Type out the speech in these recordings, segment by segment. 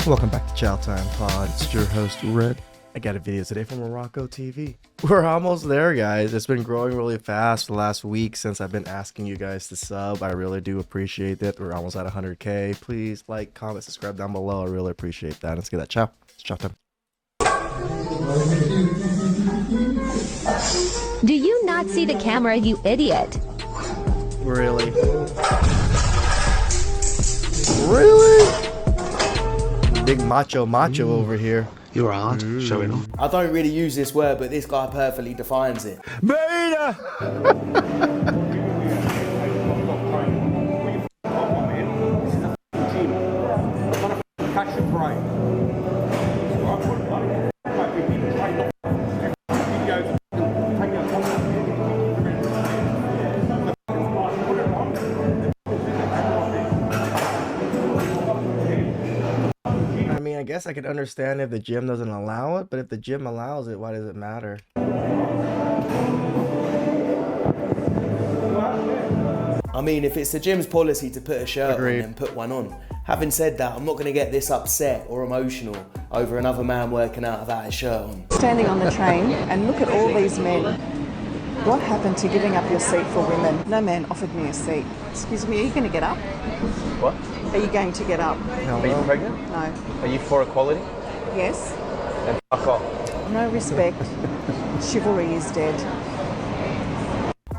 Welcome back to Chow Time Pod. It's your host, Red. I got a video today from Morocco TV. We're almost there, guys. It's been growing really fast the last week since I've been asking you guys to sub. I really do appreciate it. We're almost at 100K. Please like, comment, subscribe down below. I really appreciate that. Let's get that chow. It's chow time. Do you not see the camera, you idiot? Really? Really? Big macho over here. You're hard. Show it on. I don't really use this word, but this guy perfectly defines it. Beta! I guess I could understand if the gym doesn't allow it, but if the gym allows it, why does it matter? I mean, if it's the gym's policy to put a shirt Agreed. on, then put one on. Having said that, I'm not going to get this upset or emotional over another man working out without a shirt on. Standing on the train and look at all these men. What happened to giving up your seat for women? No man offered me a seat. Excuse me, are you going to get up? What? Are you going to get up? No, Are you pregnant? No. Are you for equality? Yes? Then fuck off. No respect. Chivalry is dead.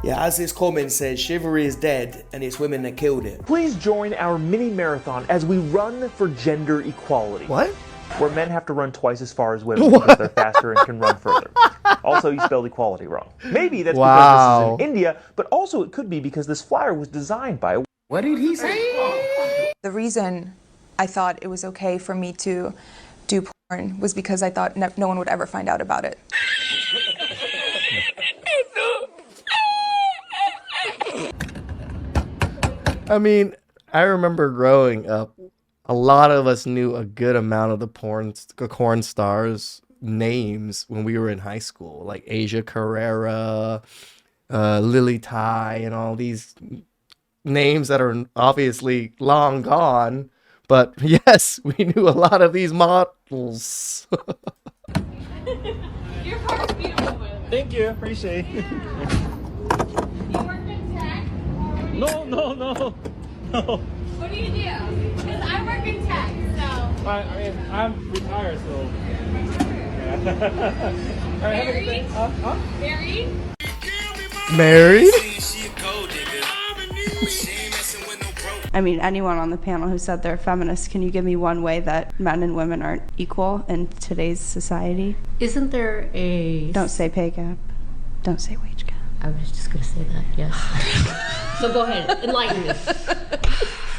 Yeah, as this comment says, chivalry is dead and it's women that killed it. Please join our mini marathon as we run for gender equality. What? Where men have to run twice as far as women because they're faster and can run further. Also, you spelled equality wrong. Maybe that's because this is in India, but also it could be because this flyer was designed by a... What did he say? The reason I thought it was okay for me to do porn was because I thought no one would ever find out about it. I mean, I remember growing up, a lot of us knew a good amount of the porn stars' names when we were in high school, like Asia Carrera, Lily Tai, and all these names that are obviously long gone. But yes, we knew a lot of these models. Your car's beautiful. Thank you. Appreciate it. You work in tech? No. What do you do? Because I work in tech, so. I mean, I'm retired, so. Yeah. Married? Married? I mean, anyone on the panel who said they're feminists, can you give me one way that men and women aren't equal in today's society? Isn't there a... Don't say pay gap. Don't say wage gap. I was just going to say that, yes. So go ahead, enlighten me.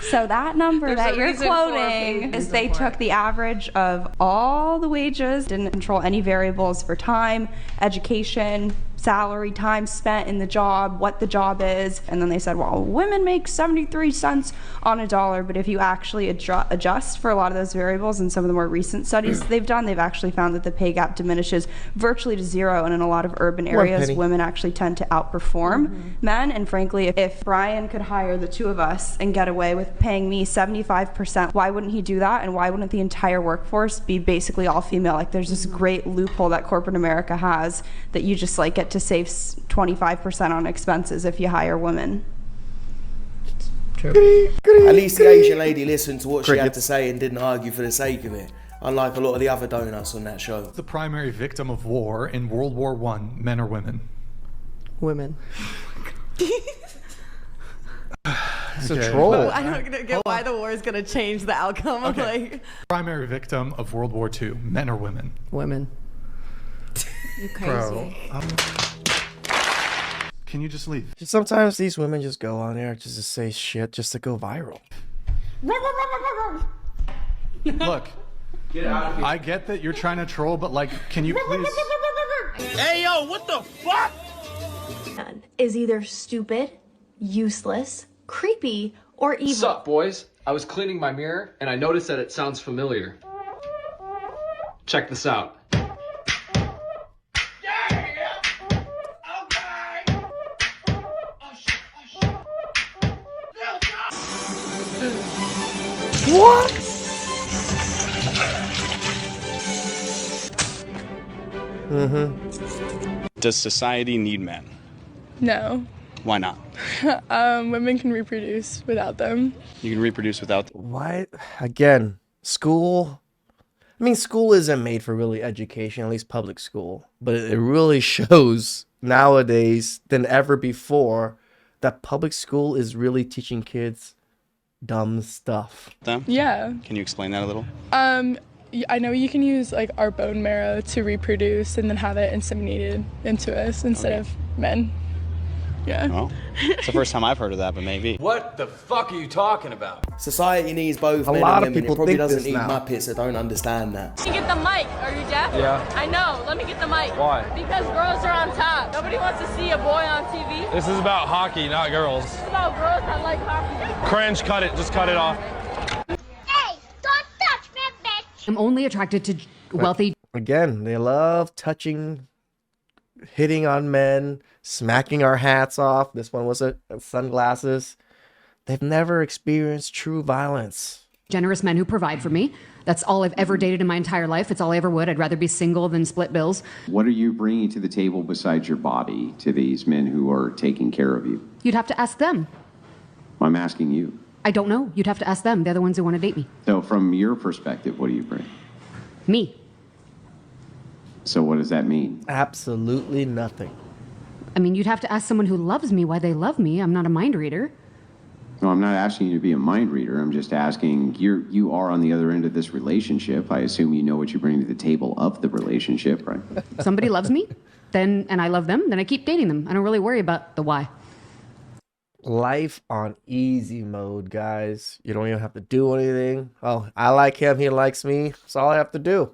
So that number that you're quoting is they took the average of all the wages, didn't control any variables for time, education, salary, time spent in the job, what the job is, and then they said, well, women make 73 cents on a dollar, but if you actually adjust for a lot of those variables in some of the more recent studies they've done, they've actually found that the pay gap diminishes virtually to zero, and in a lot of urban areas, women actually tend to outperform men, and frankly, if Brian could hire the two of us and get away with paying me 75%, why wouldn't he do that, and why wouldn't the entire workforce be basically all female? Like, there's this great loophole that corporate America has that you just like get to save 25% on expenses if you hire women. True. At least the Asian lady listened to what she had to say and didn't argue for the sake of it, unlike a lot of the other donuts on that show. The primary victim of war in World War I, men or women? Women. It's a troll. I don't get why the war is going to change the outcome. Okay. Primary victim of World War II, men or women? Women. You crazy. Bro, can you just leave? Sometimes these women just go on there just to say shit just to go viral. Look, get out of here. I get that you're trying to troll, but like, can you please... Hey, yo, what the fuck? Is either stupid, useless, creepy, or evil. Sup, boys? I was cleaning my mirror, and I noticed that it sounds familiar. Check this out. What? Does society need men? No. Why not? Women can reproduce without them. You can reproduce without them. Why? Again, school. I mean, school isn't made for really education, at least public school. But it really shows nowadays than ever before that public school is really teaching kids dumb stuff. Them? Yeah. Can you explain that a little? I know you can use like our bone marrow to reproduce and then have it inseminated into us instead of men. Yeah. Well, it's the first time I've heard of that, but maybe. What the fuck are you talking about? Society needs both A men lot and of women. people It probably think doesn't this need now. Muppets that don't understand that. Let me get the mic. Are you deaf? Yeah. I know. Let me get the mic. Why? Because girls are on top. Nobody wants to see a boy on TV. This is about hockey, not girls. It's about girls that like hockey. Cringe, cut it. Just cut it off. Hey, don't touch me, bitch. I'm only attracted to wealthy. Again, they love touching, hitting on men, smacking our hats off. This one was a sunglasses. They've never experienced true violence. Generous men who provide for me. That's all I've ever dated in my entire life. It's all I ever would. I'd rather be single than split bills. What are you bringing to the table besides your body to these men who are taking care of you? You'd have to ask them. I'm asking you. I don't know. You'd have to ask them. They're the ones who want to date me. So from your perspective, what do you bring? Me. So what does that mean? Absolutely nothing. I mean, you'd have to ask someone who loves me why they love me. I'm not a mind reader. No, I'm not asking you to be a mind reader. I'm just asking, you are on the other end of this relationship. I assume you know what you bring to the table of the relationship, right? If somebody loves me, then, and I love them, then I keep dating them. I don't really worry about the why. Life on easy mode, guys. You don't even have to do anything. Oh, I like him. He likes me. That's all I have to do.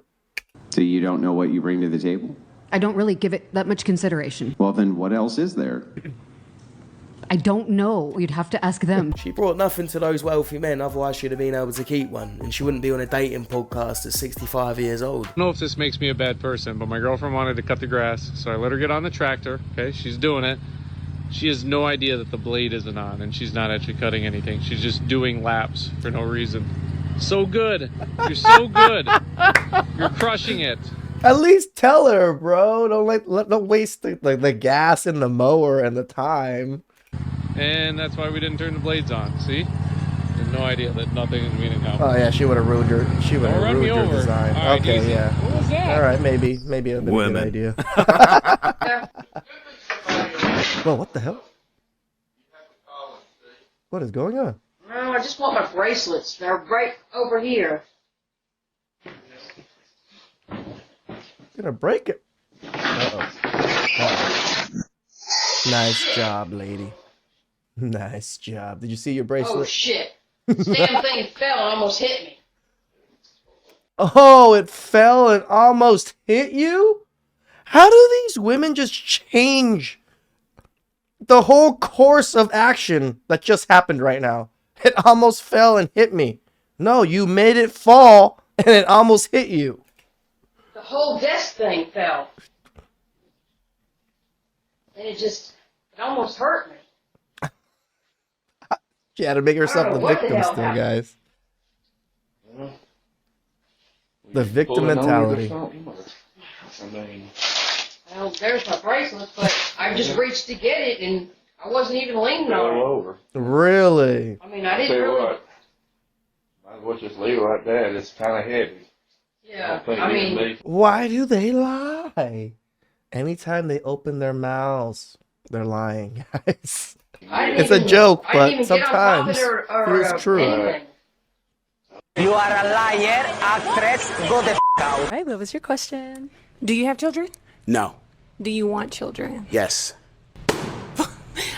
So you don't know what you bring to the table? I don't really give it that much consideration. Well, then what else is there? I don't know. You'd have to ask them. She brought nothing to those wealthy men, otherwise she'd have been able to keep one. And she wouldn't be on a dating podcast at 65 years old. I don't know if this makes me a bad person, but my girlfriend wanted to cut the grass, so I let her get on the tractor. Okay, she's doing it. She has no idea that the blade isn't on, and she's not actually cutting anything. She's just doing laps for no reason. So good. You're so good. You're crushing it. At least tell her, bro. Don't waste the gas in the mower and the time. And that's why we didn't turn the blades on. See? Had no idea that nothing is meaning now. Oh yeah, she would have ruined her. She would have ruined your design. All right, Okay, easy. yeah. What was that? All right, maybe it would have been a good idea. Whoa, what the hell? What is going on? No, I just want my bracelets. They're right over here. Gonna break it. Uh-oh. Nice job, lady. Nice job. Did you see your bracelet? Oh shit! This damn thing fell and almost hit me. Oh, it fell and almost hit you? How do these women just change the whole course of action that just happened right now? It almost fell and hit me. No, you made it fall and it almost hit you. The whole desk thing fell. And it almost hurt me. She had to make herself the what the victim hell still, happened. guys. The victim mentality. Well, there's my bracelet, but I just reached to get it and I wasn't even leaning on it. Really? I mean, I didn't really. Might as well just leave it like that. It's kind of heavy. Yeah, I mean. Why do they lie? Anytime they open their mouths, they're lying, guys. It's a joke, but sometimes it's true. You are a liar, actress, go the f*** out. All right, what was your question? Do you have children? No. Do you want children? Yes.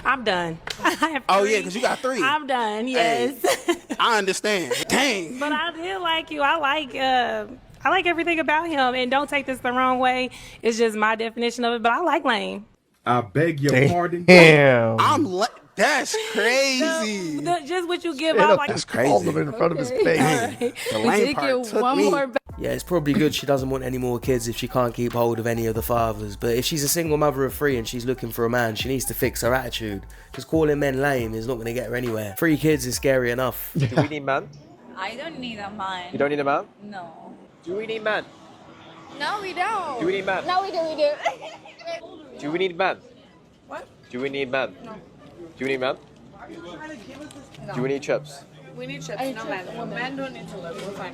I'm done. I have Oh, three. yeah, because you got 3. I'm done, yes. Hey, I understand. Dang. But I did like you. I like everything about him. And don't take this the wrong way. It's just my definition of it. But I like Lane. I beg your pardon. Damn. That's crazy. Just what you give out. Like, That's crazy. In front of his face. Right. The We lane did part get took one me. more. Yeah, it's probably good she doesn't want any more kids if she can't keep hold of any of the fathers. But if she's a single mother of 3 and she's looking for a man, she needs to fix her attitude. Because calling men lame is not going to get her anywhere. 3 kids is scary enough. Do we need men? I don't need a man. You don't need a man? No. Do we need men? No, we don't. Do we need men? No, we do. We do. Do we need men? What? Do we need men? No. Do we need men? Do we need chips? We need chips. No men. Well, men don't need to live. We're fine.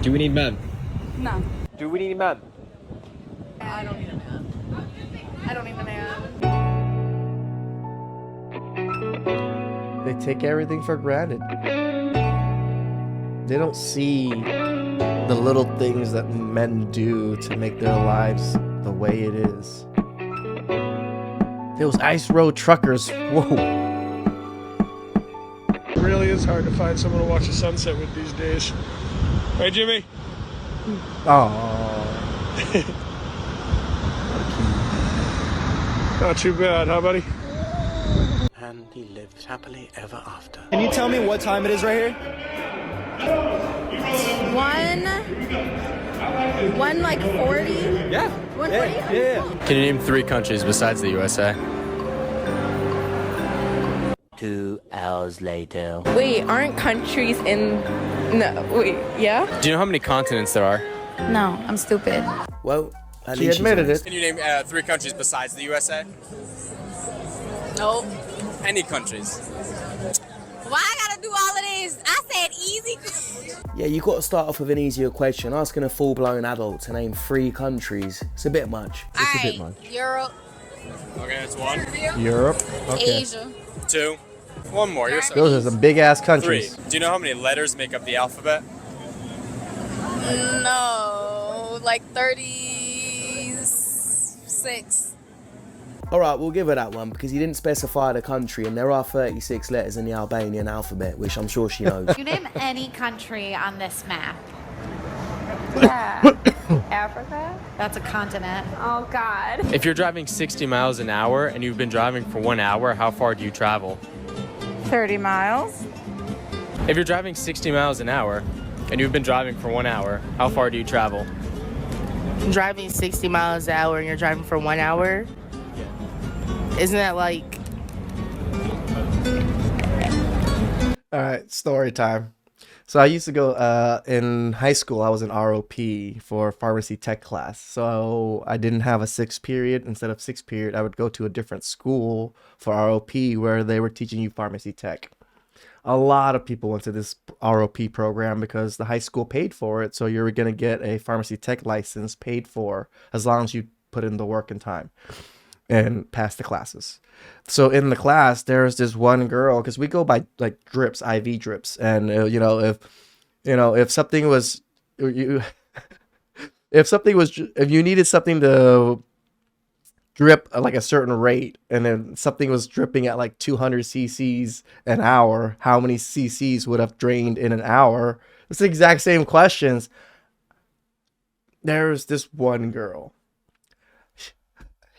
Do we need men? No. Do we need men? I don't need a man. I don't need a man. They take everything for granted. They don't see the little things that men do to make their lives the way it is. Those ice road truckers, whoa. It really is hard to find someone to watch the sunset with these days. Right, Jimmy? Oh. Not too bad, huh, buddy? And he lived happily ever after. Can you tell me what time it is right here? 1:40. Yeah. 1:40. Yeah. Can you name 3 countries besides the USA? 2 hours later. Wait, aren't countries in? No. Wait. Yeah. Do you know how many continents there are? No, I'm stupid. Well, at She least admitted it. Can you name 3 countries besides the USA? Nope. Any countries? Why I gotta do all of this? I said easy. Yeah, you got to start off with an easier question. Asking a full-blown adult to name 3 countries, it's a bit much. It's a bit much. Europe, Okay, that's 1. Europe? Okay. Asia. 2. 1 more. You're so Those are some big ass 3. countries. Do you know how many letters make up the alphabet? No, like 36. All right, we'll give her that one because he didn't specify the country, and there are 36 letters in the Albanian alphabet, which I'm sure she knows. You name any country on this map. Yeah. Africa? That's a continent. Oh, God. If you're driving 60 miles an hour and you've been driving for 1 hour, how far do you travel? 30 miles. If you're driving 60 miles an hour and you've been driving for 1 hour, how far do you travel? Driving 60 miles an hour and you're driving for 1 hour? Isn't that like... All right, story time. So I used to go in high school. I was in ROP for pharmacy tech class. So I didn't have a 6 period. Instead of 6 period, I would go to a different school for ROP where they were teaching you pharmacy tech. A lot of people went to this ROP program because the high school paid for it. So you're going to get a pharmacy tech license paid for as long as you put in the work and time and pass the classes. So in the class, there's this one girl, because we go by like drips, IV drips, and if something was if you needed something to drip at like a certain rate, and then something was dripping at like 200 cc's an hour, how many cc's would have drained in an hour? It's the exact same questions. There's this one girl.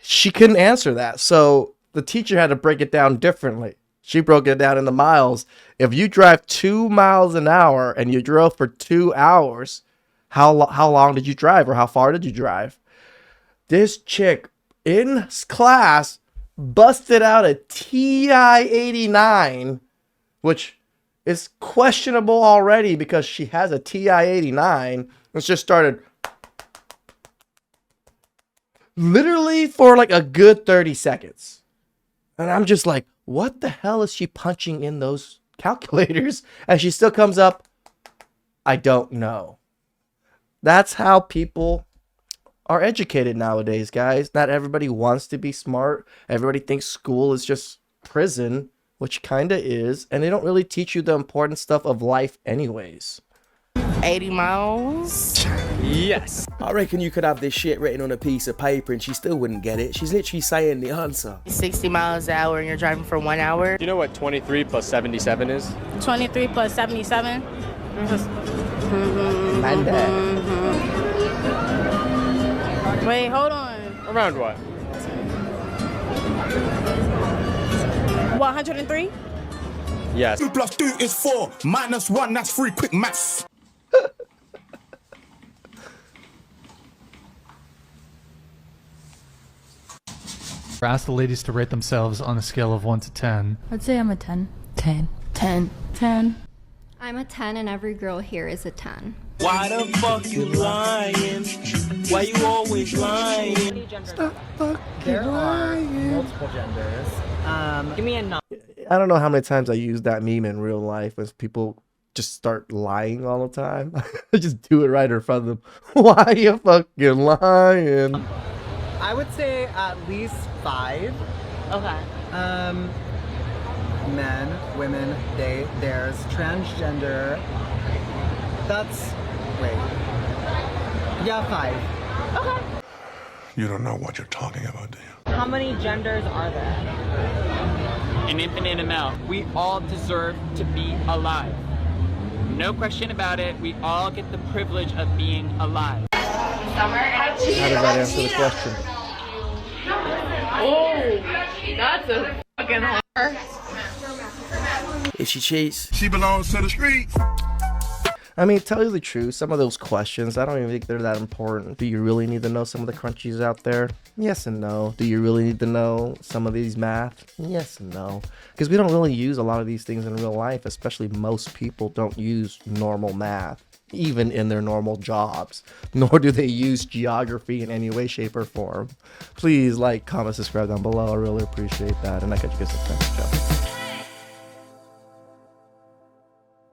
She couldn't answer that. So the teacher had to break it down differently. She broke it down into miles. If you drive 2 miles an hour and you drove for 2 hours, how long did you drive, or how far did you drive? This chick in class busted out a TI-89, which is questionable already because she has a TI-89. It's just started literally for like a good 30 seconds. And I'm just like, what the hell is she punching in those calculators? And she still comes up, I don't know. That's how people are educated nowadays, guys. Not everybody wants to be smart. Everybody thinks school is just prison, which kind of is. And they don't really teach you the important stuff of life anyways. 80 miles? Yes. I reckon you could have this shit written on a piece of paper and she still wouldn't get it. She's literally saying the answer. 60 miles an hour and you're driving for 1 hour? Do you know what 23 plus 77 is? 23 plus 77? Wait, hold on. Around what? 103? Yes. 2 plus 2 is 4. Minus 1, that's 3. Quick maths. Ask the ladies to rate themselves on a scale of 1 to 10. I'd say I'm a 10. 10. 10. 10. I'm a 10 and every girl here is a 10. Why the fuck you lying? Why you always lying? There are multiple genders. Give me a number. I don't know how many times I use that meme in real life as people just start lying all the time. I just do it right in front of them. Why you fucking lying? I would say at least 5. Okay. Men, women, they, theirs, transgender. That's, wait. Yeah, 5. Okay. You don't know what you're talking about, do you? How many genders are there? An infinite amount. We all deserve to be alive. No question about it. We all get the privilege of being alive. How does that answer the question? Oh, that's a fucking horror. If she cheats, she belongs to the streets. I mean, tell you the truth, some of those questions, I don't even think they're that important. Do you really need to know some of the crunchies out there? Yes and no. Do you really need to know some of these math? Yes and no. Because we don't really use a lot of these things in real life, especially most people don't use normal math, even in their normal jobs, nor do they use geography in any way, shape, or form. Please like, comment, subscribe down below. I really appreciate that. And I catch you guys next time. Ciao.